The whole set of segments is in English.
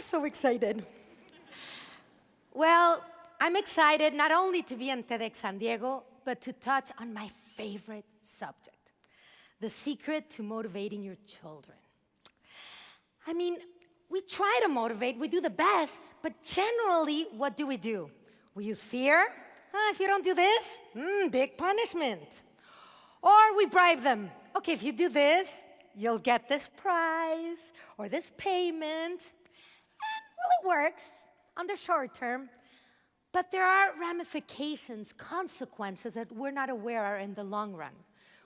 so excited. Well, I'm excited not only to be on TEDx San Diego, but to touch on my favorite subject, the secret to motivating your children. I mean, we try to motivate, we do the best, but generally, what do? We use fear. If you don't do this, big punishment. Or we bribe them. Okay, if you do this, you'll get this prize or this payment. And, well, it works on the short term. But there are ramifications, consequences that we're not aware of in the long run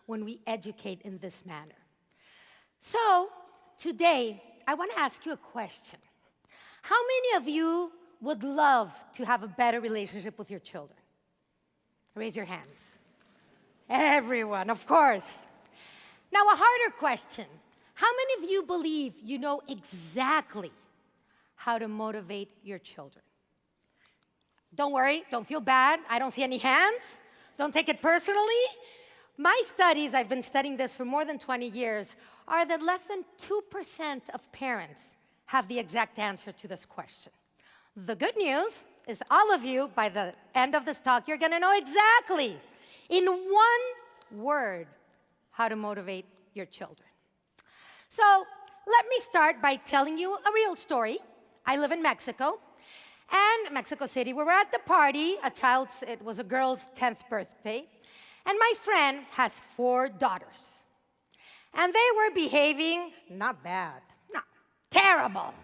when we educate in this manner. So, today, I want to ask you a question. How many of you would love to have a better relationship with your children? Raise your hands. Everyone, of course. Now, a harder question. How many of you believe you know exactly how to motivate your children? Don't worry, don't feel bad. I don't see any hands. Don't take it personally. My studies, I've been studying this for more than 20 years, are that less than 2% of parents have the exact answer to this question. The good news is all of you, by the end of this talk, you're going to know exactly, in one word, how to motivate your children. So let me start by telling you a real story. I live in Mexico, and Mexico City, we were at the party, it was a girl's 10th birthday, and my friend has 4 daughters. And they were behaving not bad, no, terrible.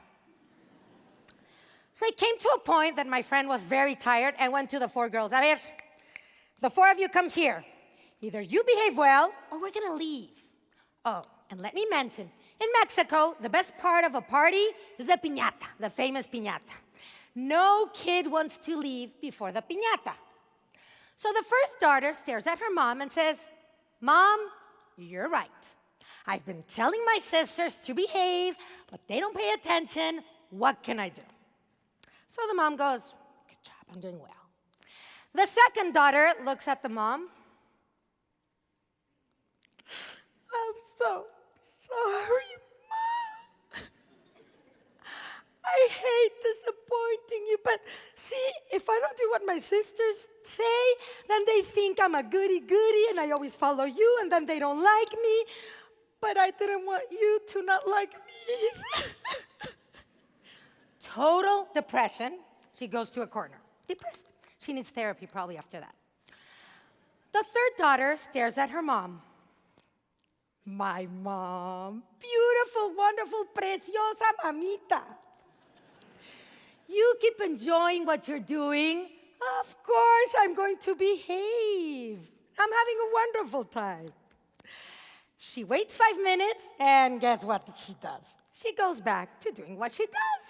So it came to a point that my friend was very tired and went to the 4 girls. A ver, the 4 of you come here. Either you behave well or we're going to leave. Oh, and let me mention, in Mexico, the best part of a party is the piñata, the famous piñata. No kid wants to leave before the piñata. So the first daughter stares at her mom and says, "Mom, you're right. I've been telling my sisters to behave, but they don't pay attention. What can I do?" So the mom goes, "Good job, I'm doing well." The second daughter looks at the mom. "I'm so sorry, Mom. I hate disappointing you, but see, if I don't do what my sisters say, then they think I'm a goody-goody and I always follow you, and then they don't like me. But I didn't want you to not like me." Total depression. She goes to a corner, depressed. She needs therapy probably after that. The third daughter stares at her mom. "My mom, beautiful, wonderful, preciosa mamita. You keep enjoying what you're doing. Of course I'm going to behave. I'm having a wonderful time." She waits 5 minutes, and guess what she does? She goes back to doing what she does.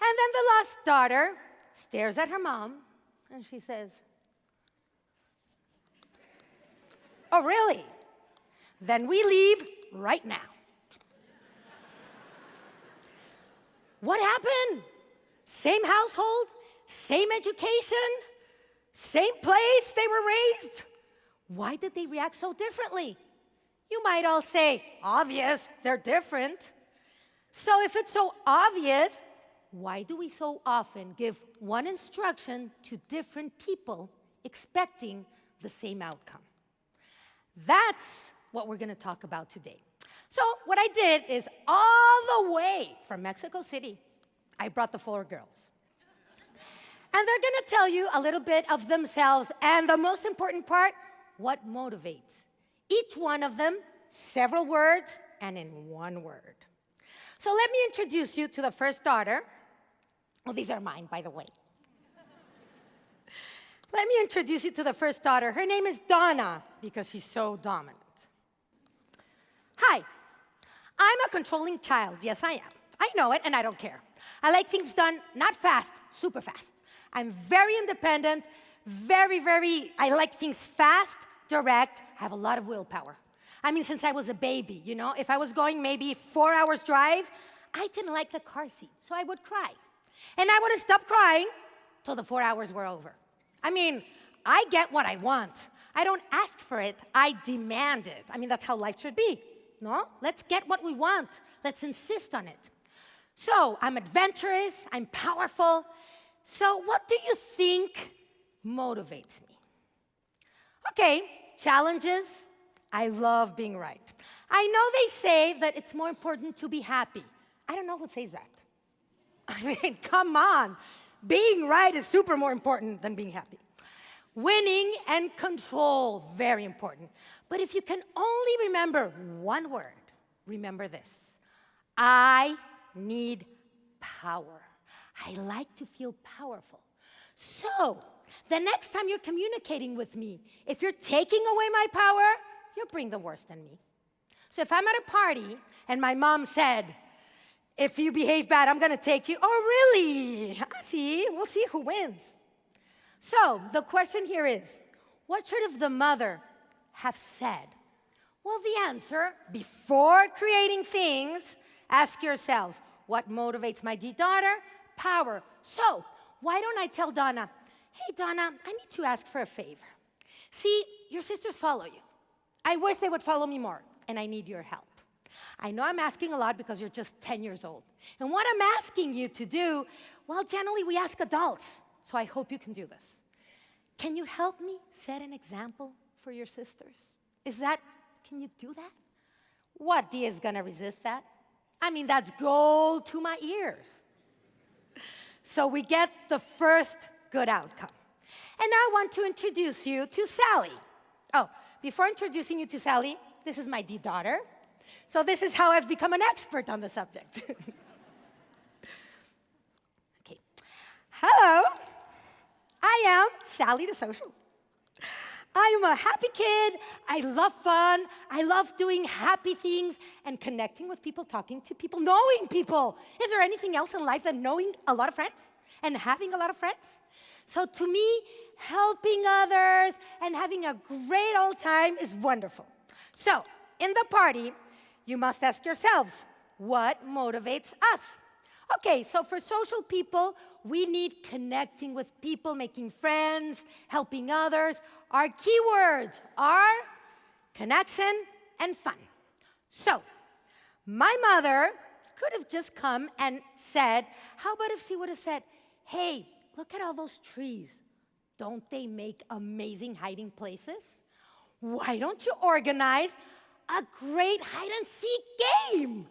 And then the last daughter stares at her mom, and she says, "Oh, really? Then we leave right now." What happened? Same household, same education, same place they were raised. Why did they react so differently? You might all say, obvious, they're different. So if it's so obvious, why do we so often give one instruction to different people expecting the same outcome? That's what we're going to talk about today. So what I did is all the way from Mexico City, I brought the 4 girls. And they're going to tell you a little bit of themselves, and the most important part, what motivates. Each one of them, several words, and in one word. So let me introduce you to the first daughter. Well, these are mine, by the way. Let me introduce you to the first daughter. Her name is Donna, because she's so dominant. "Hi, I'm a controlling child. Yes, I am. I know it, and I don't care. I like things done not fast, super fast. I'm very independent, I like things fast, direct. I have a lot of willpower. I mean, since I was a baby, you know, if I was going maybe 4 hours drive, I didn't like the car seat, so I would cry. And I wouldn't stop crying till the 4 hours were over. I mean, I get what I want. I don't ask for it, I demand it. I mean, that's how life should be, no? Let's get what we want. Let's insist on it. So I'm adventurous, I'm powerful. So what do you think motivates me? Okay, challenges. I love being right. I know they say that it's more important to be happy. I don't know who says that. I mean, come on. Being right is super more important than being happy. Winning and control, very important. But if you can only remember one word, remember this. I need power. I like to feel powerful. So, the next time you're communicating with me, if you're taking away my power, you'll bring the worst in me. So if I'm at a party and my mom said, if you behave bad, I'm going to take you. Oh, really? See, we'll see who wins. So the question here is, what should have the mother have said? Well, the answer, before creating things, ask yourselves, what motivates my daughter? Power. So why don't I tell Donna, hey, Donna, I need to ask for a favor. See, your sisters follow you. I wish they would follow me more, and I need your help. I know I'm asking a lot because you're just 10 years old. And what I'm asking you to do, well, generally we ask adults, so I hope you can do this. Can you help me set an example for your sisters? Can you do that? What Dia is gonna resist that? I mean, that's gold to my ears. So we get the first good outcome. And now I want to introduce you to Sally. Oh, before introducing you to Sally, this is my daughter. So this is how I've become an expert on the subject. Okay. Hello. I am Sally the social. I am a happy kid. I love fun. I love doing happy things and connecting with people, talking to people, knowing people. Is there anything else in life than knowing a lot of friends and having a lot of friends? So to me, helping others and having a great old time is wonderful. So in the party, you must ask yourselves, what motivates us? Okay, so for social people, we need connecting with people, making friends, helping others. Our keywords are connection and fun. So my mother could have just come and said, how about if she would have said, hey, look at all those trees. Don't they make amazing hiding places? Why don't you organize a great hide-and-seek game?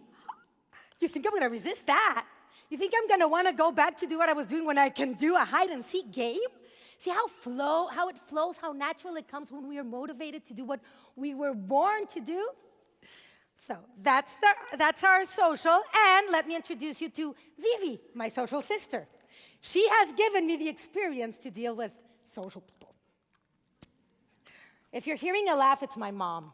You think I'm going to resist that? You think I'm going to want to go back to do what I was doing when I can do a hide-and-seek game? See how it flows, how natural it comes when we are motivated to do what we were born to do? So that's our social. And let me introduce you to Vivi, my social sister. She has given me the experience to deal with social people. If you're hearing a laugh, it's my mom.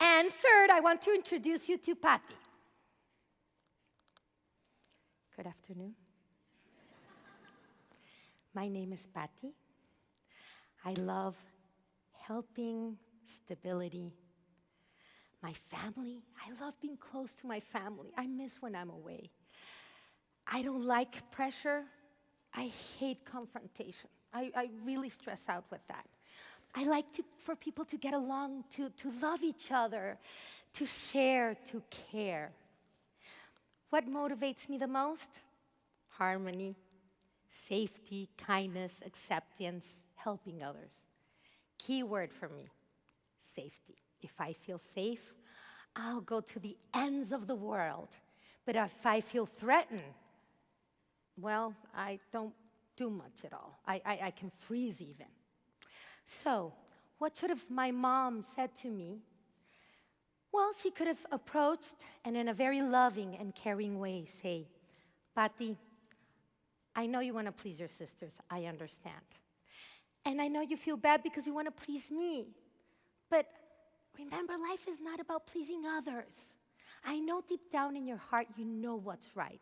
And third, I want to introduce you to Patty. Good afternoon. My name is Patty. I love helping, stability. My family, I love being close to my family. I miss when I'm away. I don't like pressure. I hate confrontation. I really stress out with that. I like for people to get along, to love each other, to share, to care. What motivates me the most? Harmony, safety, kindness, acceptance, helping others. Key word for me, safety. If I feel safe, I'll go to the ends of the world. But if I feel threatened, well, I don't do much at all. I can freeze even. So, what should have my mom said to me? Well, she could have approached and in a very loving and caring way say, Patty, I know you want to please your sisters. I understand. And I know you feel bad because you want to please me. But remember, life is not about pleasing others. I know deep down in your heart you know what's right.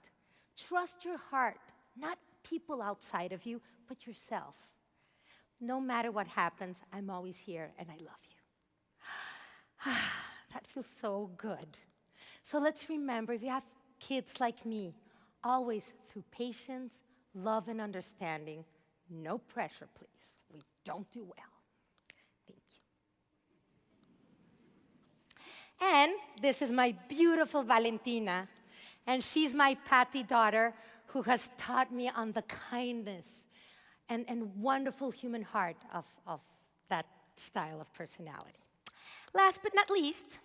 Trust your heart, not people outside of you, but yourself. No matter what happens, I'm always here and I love you. That feels so good. So let's remember, if you have kids like me, always through patience, love, and understanding, no pressure, please. We don't do well. Thank you. this is my beautiful Valentina, and she's my Patty daughter who has taught me on the kindness and wonderful human heart of that style of personality. Last but not least,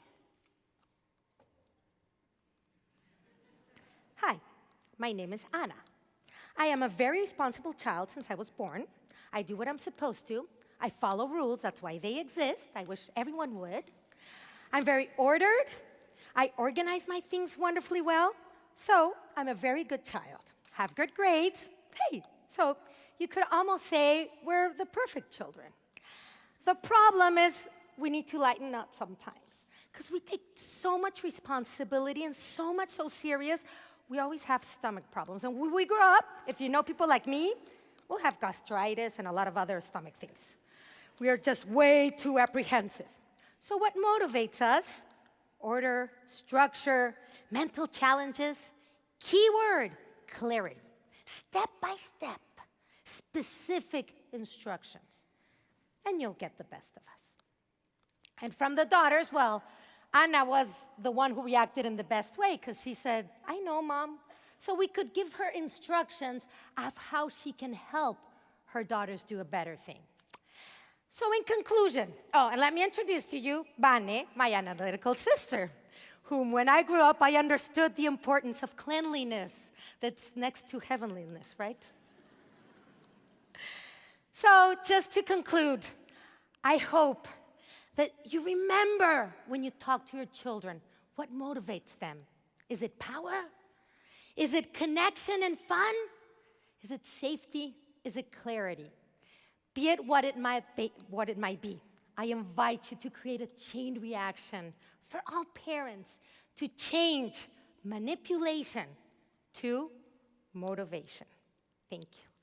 hi, my name is Anna. I am a very responsible child since I was born. I do what I'm supposed to. I follow rules, that's why they exist. I wish everyone would. I'm very ordered. I organize my things wonderfully well. So I'm a very good child. Have good grades. Hey, so you could almost say we're the perfect children. The problem is we need to lighten up sometimes because we take so much responsibility and so much so serious, we always have stomach problems. And when we grow up, if you know people like me, we'll have gastritis and a lot of other stomach things. We are just way too apprehensive. So what motivates us? Order, structure, mental challenges. Keyword, clarity. Step by step, specific instructions. And you'll get the best of us. And from the daughters, well, Anna was the one who reacted in the best way because she said, I know, Mom. So we could give her instructions of how she can help her daughters do a better thing. So in conclusion, and let me introduce to you Vane, my analytical sister, whom when I grew up, I understood the importance of cleanliness that's next to heavenliness, right? So just to conclude, I hope that you remember when you talk to your children what motivates them. Is it power? Is it connection and fun? Is it safety? Is it clarity? Be it what it might be, I invite you to create a chain reaction for all parents to change manipulation to motivation. Thank you.